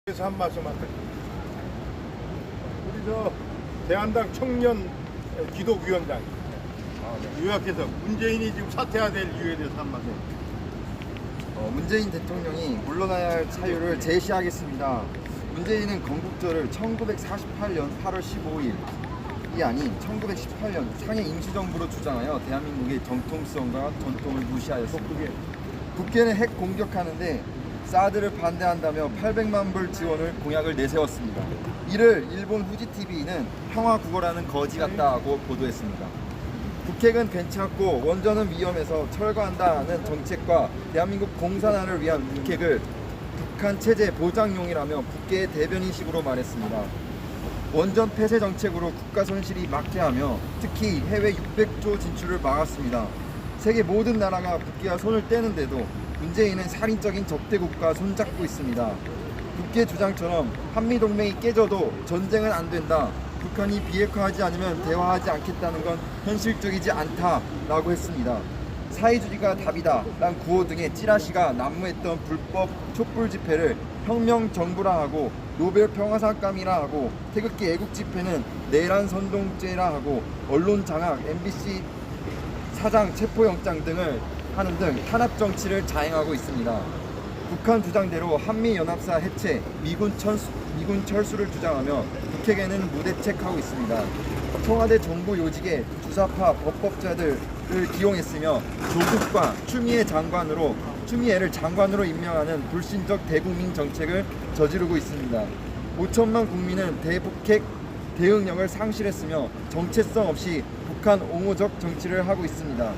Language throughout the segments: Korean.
그래서 한 말씀 할게요. 우리 대한당 청년 기독위원장 요약해서 문재인이 지금 사퇴해야 될 이유에 대해서 한 말씀. 문재인 대통령이 물러나야 할 사유를 제시하겠습니다. 문재인은 건국절을 1948년 8월 15일이 아닌 1918년 상해 임시정부로 주장하여 대한민국의 정통성과 전통을 무시하였습니다. 북한은 핵 공격하는데 사드를 반대한다며 800만 불 지원을 공약을 내세웠습니다. 이를 일본 후지TV는 평화국어라는 거지 같다고 보도했습니다. 북핵은 괜찮고 원전은 위험해서 철거한다는 정책과 대한민국 공산화를 위한 북핵을 북한 체제 보장용이라며 북계의 대변인식으로 말했습니다. 원전 폐쇄 정책으로 국가 손실이 막대하며 특히 해외 600조 진출을 막았습니다. 세계 모든 나라가 북계와 손을 떼는데도 문재인은 살인적인 적대국과 손잡고 있습니다. 북계 주장처럼 한미동맹이 깨져도 전쟁은 안 된다. 북한이 비핵화하지 않으면 대화하지 않겠다는 건 현실적이지 않다라고 했습니다. 사회주의가 답이다 란 구호 등의 찌라시가 난무했던 불법 촛불 집회를 혁명 정부라 하고 노벨 평화상감이라 하고 태극기 애국 집회는 내란 선동죄라 하고 언론 장악, MBC 사장 체포영장 등을 하는 등 탄압 정치를 자행하고 있습니다. 북한 주장대로 한미연합사 해체, 미군 철수를 주장하며 북핵에는 무대책하고 있습니다. 청와대 정부 요직에 주사파 법법자들을 기용했으며 조국과 추미애를 장관으로 임명하는 불신적 대국민 정책을 저지르고 있습니다. 5천만 국민은 대북핵 대응력을 상실했으며 정체성 없이 북한 옹호적 정치를 하고 있습니다.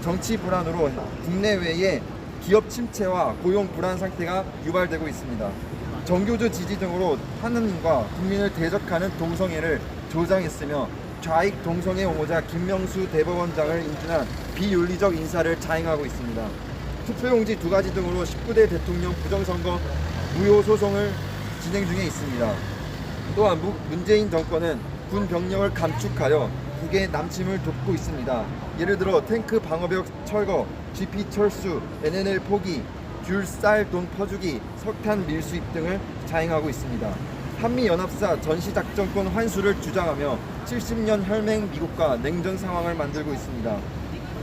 정치 불안으로 국내외에 기업 침체와 고용 불안 상태가 유발되고 있습니다. 정교조 지지 등으로 하느님과 국민을 대적하는 동성애를 조장했으며 좌익 동성애 옹호자 김명수 대법원장을 인준한 비윤리적 인사를 자행하고 있습니다. 투표용지 2가지 등으로 19대 대통령 부정선거 무효 소송을 진행 중에 있습니다. 또한 문재인 정권은 군 병력을 감축하여 국의 남침을 돕고 있습니다. 예를 들어 탱크 방어벽 철거, GP 철수, NNL 포기, 귤, 쌀, 돈 퍼주기, 석탄 밀수입 등을 자행하고 있습니다. 한미연합사 전시작전권 환수를 주장하며 70년 혈맹 미국과 냉전 상황을 만들고 있습니다.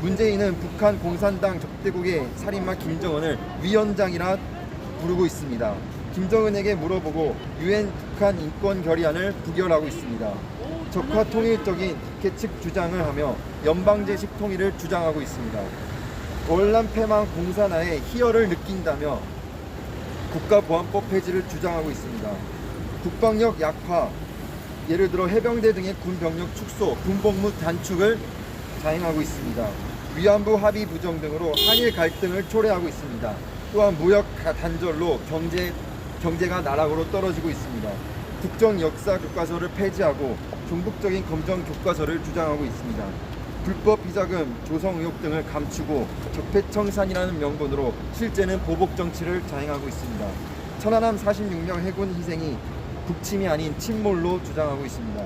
문재인은 북한 공산당 적대국의 살인마 김정은을 위원장이라 부르고 있습니다. 김정은에게 물어보고 유엔 북한 인권 결의안을 부결하고 있습니다. 적화 통일적인 계측 주장을 하며 연방제식 통일을 주장하고 있습니다. 월남 패망 공산화의 희열을 느낀다며 국가보안법 폐지를 주장하고 있습니다. 국방력 약화, 예를 들어 해병대 등의 군병력 축소, 군복무 단축을 자행하고 있습니다. 위안부 합의 부정 등으로 한일 갈등을 초래하고 있습니다. 또한 무역 단절로 경제가 나락으로 떨어지고 있습니다. 국정 역사 교과서를 폐지하고 종북적인 검정 교과서를 주장하고 있습니다. 불법 비자금 조성 의혹 등을 감추고 적폐청산이라는 명분으로 실제는 보복 정치를 자행하고 있습니다. 천안함 46명 해군 희생이 북침이 아닌 침몰로 주장하고 있습니다.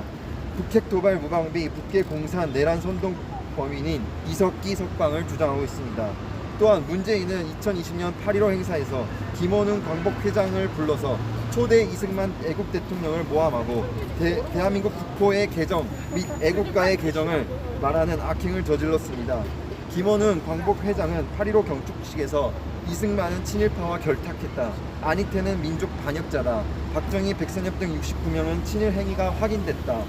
북핵 도발 무방비 북계 공산 내란 선동 범인인 이석기 석방을 주장하고 있습니다. 또한 문재인은 2020년 8.15 행사에서 김원훈 광복회장을 불러서 초대 이승만 애국 대통령을 모함하고 대한민국 국호의 개정 및 애국가의 개정을 말하는 악행을 저질렀습니다. 김원훈 광복회장은 8.15 경축식에서 이승만은 친일파와 결탁했다. 안희태는 민족 반역자다. 박정희, 백선엽 등 69명은 친일 행위가 확인됐다.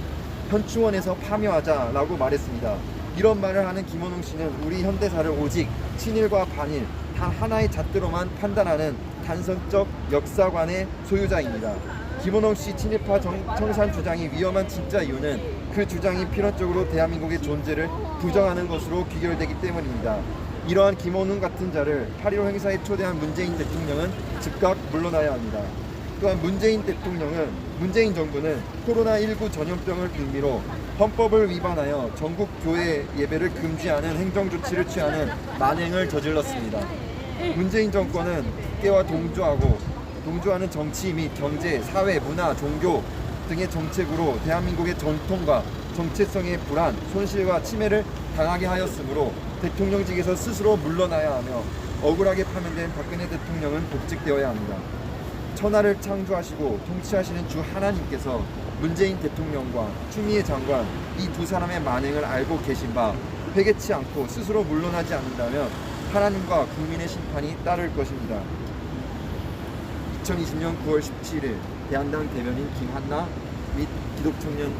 현충원에서 파묘하자라고 말했습니다. 이런 말을 하는 김원웅 씨는 우리 현대사를 오직 친일과 반일 단 하나의 잣대로만 판단하는 단선적 역사관의 소유자입니다. 김원웅 씨 친일파 청산 주장이 위험한 진짜 이유는 그 주장이 필연적으로 대한민국의 존재를 부정하는 것으로 귀결되기 때문입니다. 이러한 김원웅 같은 자를 8.15 행사에 초대한 문재인 대통령은 즉각 물러나야 합니다. 또한 문재인 정부는 코로나19 전염병을 빌미로 헌법을 위반하여 전국 교회 예배를 금지하는 행정조치를 취하는 만행을 저질렀습니다. 문재인 정권은 국계와 동조하는 정치 및 경제, 사회, 문화, 종교 등의 정책으로 대한민국의 전통과 정체성의 불안, 손실과 침해를 당하게 하였으므로 대통령직에서 스스로 물러나야 하며 억울하게 파면된 박근혜 대통령은 복직되어야 합니다. 천하를 창조하시고 통치하시는 주 하나님께서 문재인 대통령과 추미애 장관 이 두 사람의 만행을 알고 계신 바 회개치 않고 스스로 물러나지 않는다면 하나님과 국민의 심판이 따를 것입니다. 2020년 9월 17일 대한당 대변인 김한나 및 기독청년